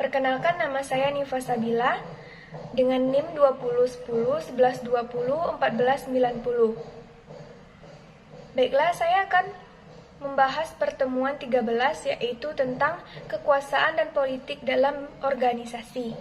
Perkenalkan, nama saya Nifa Sabila dengan NIM 2010 1120 1490. Baiklah, saya akan membahas pertemuan 13, yaitu tentang kekuasaan dan politik dalam organisasi.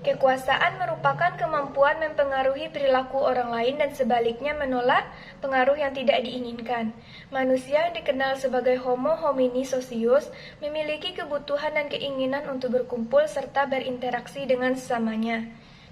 Kekuasaan merupakan kemampuan mempengaruhi perilaku orang lain dan sebaliknya menolak pengaruh yang tidak diinginkan. Manusia yang dikenal sebagai Homo homini socius memiliki kebutuhan dan keinginan untuk berkumpul serta berinteraksi dengan sesamanya.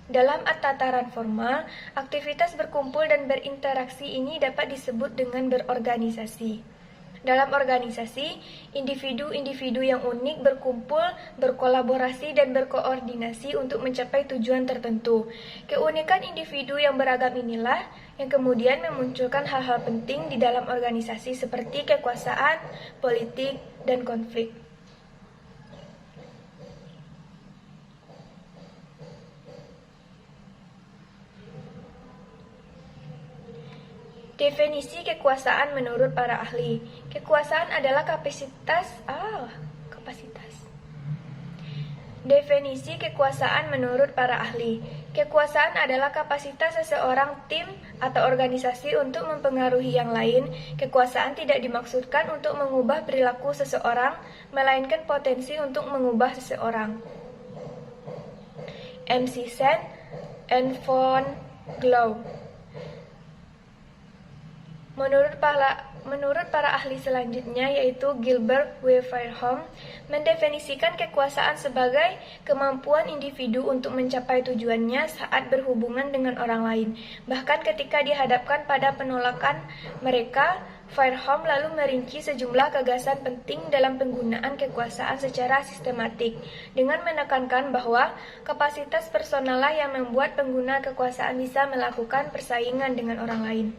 Dalam tataran formal, aktivitas berkumpul dan berinteraksi ini dapat disebut dengan berorganisasi. Dalam organisasi, individu-individu yang unik berkumpul, berkolaborasi, dan berkoordinasi untuk mencapai tujuan tertentu. Keunikan individu yang beragam inilah yang kemudian memunculkan hal-hal penting di dalam organisasi seperti kekuasaan, politik, dan konflik. Definisi kekuasaan menurut para ahli. Kekuasaan adalah kapasitas. Definisi kekuasaan menurut para ahli. Kekuasaan adalah kapasitas seseorang, tim, atau organisasi untuk mempengaruhi yang lain. Kekuasaan tidak dimaksudkan untuk mengubah perilaku seseorang, melainkan potensi untuk mengubah seseorang. MC Sen and von Glow. Menurut para ahli selanjutnya, yaitu Gilbert W. Fairholm, mendefinisikan kekuasaan sebagai kemampuan individu untuk mencapai tujuannya saat berhubungan dengan orang lain. Bahkan ketika dihadapkan pada penolakan mereka, Fairholm lalu merinci sejumlah gagasan penting dalam penggunaan kekuasaan secara sistematik, dengan menekankan bahwa kapasitas personallah yang membuat pengguna kekuasaan bisa melakukan persaingan dengan orang lain.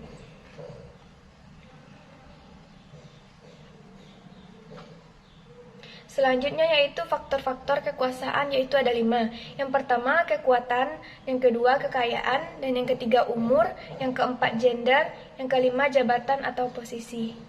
Selanjutnya yaitu faktor-faktor kekuasaan, yaitu ada 5. Yang pertama kekuatan, yang kedua kekayaan, dan yang ketiga umur, yang keempat gender, yang kelima jabatan atau posisi.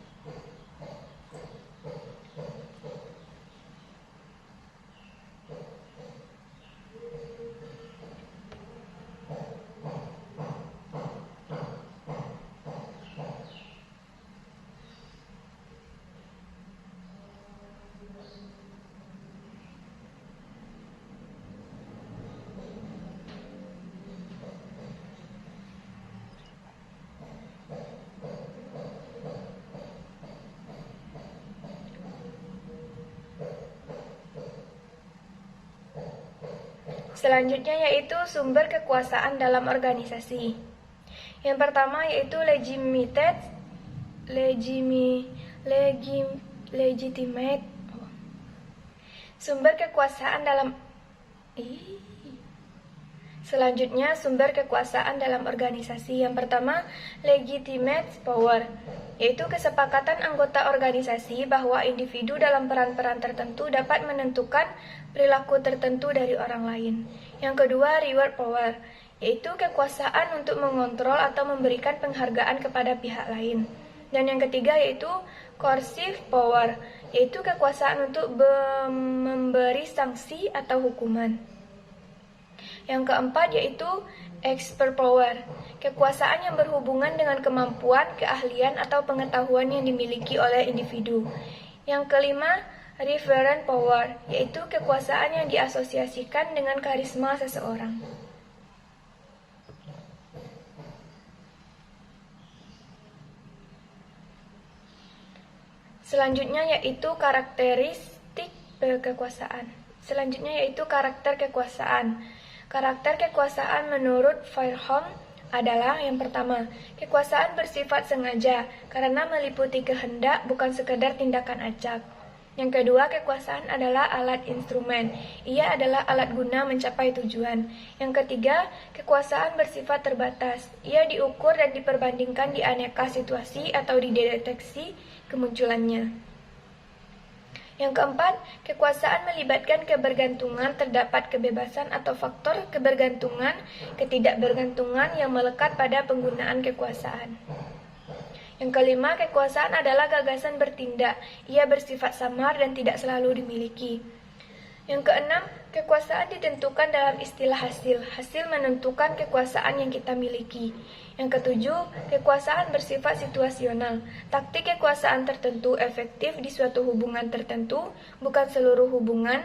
Selanjutnya yaitu sumber kekuasaan dalam organisasi. Yang pertama yaitu legitimate. Sumber kekuasaan dalam Selanjutnya, sumber kekuasaan dalam organisasi. Yang pertama, legitimate power, yaitu kesepakatan anggota organisasi bahwa individu dalam peran-peran tertentu dapat menentukan perilaku tertentu dari orang lain. Yang kedua, reward power, yaitu kekuasaan untuk mengontrol atau memberikan penghargaan kepada pihak lain. Dan yang ketiga yaitu coercive power, yaitu kekuasaan untuk memberi sanksi atau hukuman. Yang keempat yaitu expert power, kekuasaan yang berhubungan dengan kemampuan, keahlian, atau pengetahuan yang dimiliki oleh individu. Yang kelima, referent power, yaitu kekuasaan yang diasosiasikan dengan karisma seseorang. Selanjutnya yaitu karakteristik kekuasaan. Karakter kekuasaan. Karakter kekuasaan menurut Fairholm adalah yang pertama, kekuasaan bersifat sengaja karena meliputi kehendak, bukan sekedar tindakan acak. Yang kedua, kekuasaan adalah alat instrumen. Ia adalah alat guna mencapai tujuan. Yang ketiga, kekuasaan bersifat terbatas. Ia diukur dan diperbandingkan di aneka situasi atau dideteksi kemunculannya. Yang keempat, kekuasaan melibatkan kebergantungan, terdapat kebebasan atau faktor kebergantungan, ketidakbergantungan yang melekat pada penggunaan kekuasaan. Yang kelima, kekuasaan adalah gagasan bertindak. Ia bersifat samar dan tidak selalu dimiliki. Yang keenam, kekuasaan ditentukan dalam istilah hasil. Hasil menentukan kekuasaan yang kita miliki. Yang ketujuh, kekuasaan bersifat situasional. Taktik kekuasaan tertentu efektif di suatu hubungan tertentu, bukan seluruh hubungan.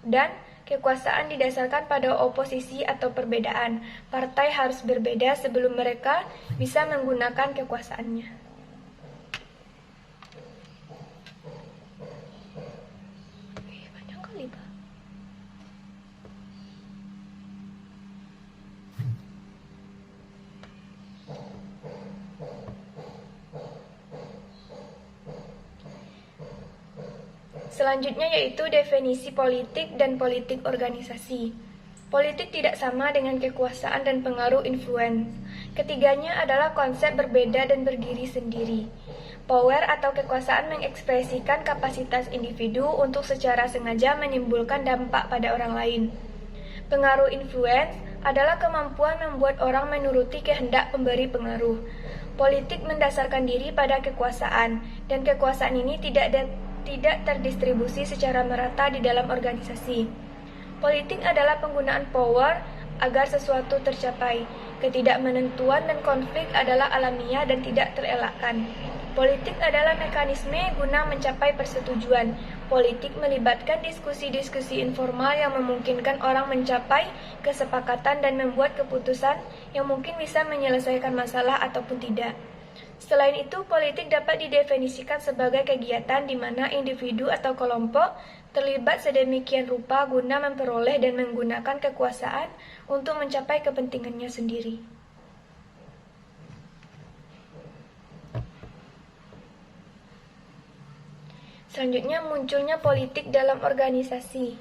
Dan kekuasaan didasarkan pada oposisi atau perbedaan. Partai harus berbeda sebelum mereka bisa menggunakan kekuasaannya. Panjang kali, Pak. Selanjutnya yaitu definisi politik dan politik organisasi. Politik tidak sama dengan kekuasaan dan pengaruh influence. Ketiganya adalah konsep berbeda dan berdiri sendiri. Power atau kekuasaan mengekspresikan kapasitas individu untuk secara sengaja menimbulkan dampak pada orang lain. Pengaruh influence adalah kemampuan membuat orang menuruti kehendak pemberi pengaruh. Politik mendasarkan diri pada kekuasaan, dan kekuasaan ini tidak terdistribusi secara merata di dalam organisasi. Politik adalah penggunaan power agar sesuatu tercapai. Ketidakmenentuan dan konflik adalah alamiah dan tidak terelakkan. Politik adalah mekanisme guna mencapai persetujuan. Politik melibatkan diskusi-diskusi informal yang memungkinkan orang mencapai kesepakatan dan membuat keputusan yang mungkin bisa menyelesaikan masalah ataupun tidak. Selain itu, politik dapat didefinisikan sebagai kegiatan di mana individu atau kelompok terlibat sedemikian rupa guna memperoleh dan menggunakan kekuasaan untuk mencapai kepentingannya sendiri. Selanjutnya, munculnya politik dalam organisasi.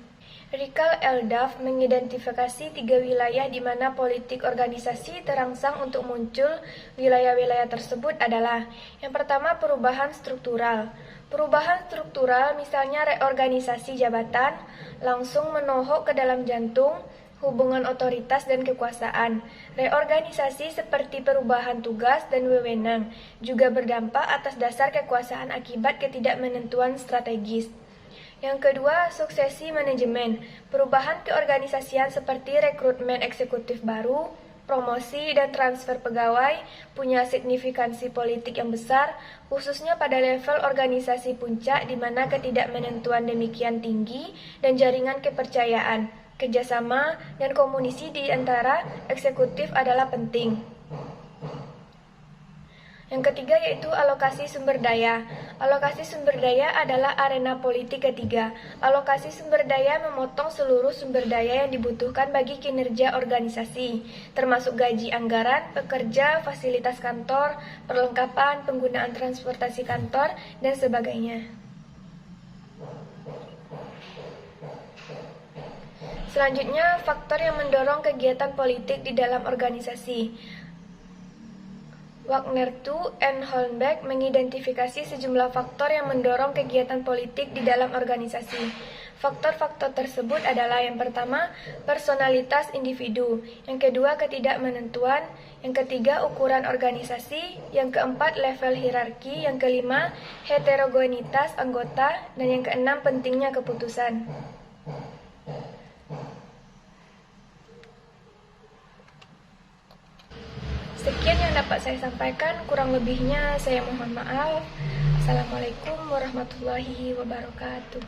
Rikal Eldaf mengidentifikasi 3 wilayah di mana politik organisasi terangsang untuk muncul. Wilayah-wilayah tersebut adalah: yang pertama, perubahan struktural. Perubahan struktural misalnya reorganisasi jabatan, langsung menohok ke dalam jantung hubungan otoritas dan kekuasaan. Reorganisasi seperti perubahan tugas dan wewenang juga berdampak atas dasar kekuasaan akibat ketidakmenentuan strategis. Yang kedua, suksesi manajemen. Perubahan keorganisasian seperti rekrutmen eksekutif baru, promosi, dan transfer pegawai punya signifikansi politik yang besar, khususnya pada level organisasi puncak di mana ketidakmenentuan demikian tinggi dan jaringan kepercayaan, kerjasama, dan komunikasi di antara eksekutif adalah penting. Yang ketiga yaitu alokasi sumber daya. Alokasi sumber daya adalah arena politik ketiga. Alokasi sumber daya memotong seluruh sumber daya yang dibutuhkan bagi kinerja organisasi, termasuk gaji anggaran, pekerja, fasilitas kantor, perlengkapan, penggunaan transportasi kantor, dan sebagainya. Selanjutnya, faktor yang mendorong kegiatan politik di dalam organisasi. Wagner II and Hollenbeck mengidentifikasi sejumlah faktor yang mendorong kegiatan politik di dalam organisasi. Faktor-faktor tersebut adalah: yang pertama, personalitas individu, yang kedua, ketidakmenentuan, yang ketiga, ukuran organisasi, yang keempat, level hierarki, yang kelima, heterogenitas anggota, dan yang keenam, pentingnya keputusan. Sekian yang dapat saya sampaikan, kurang lebihnya saya mohon maaf. Assalamualaikum warahmatullahi wabarakatuh.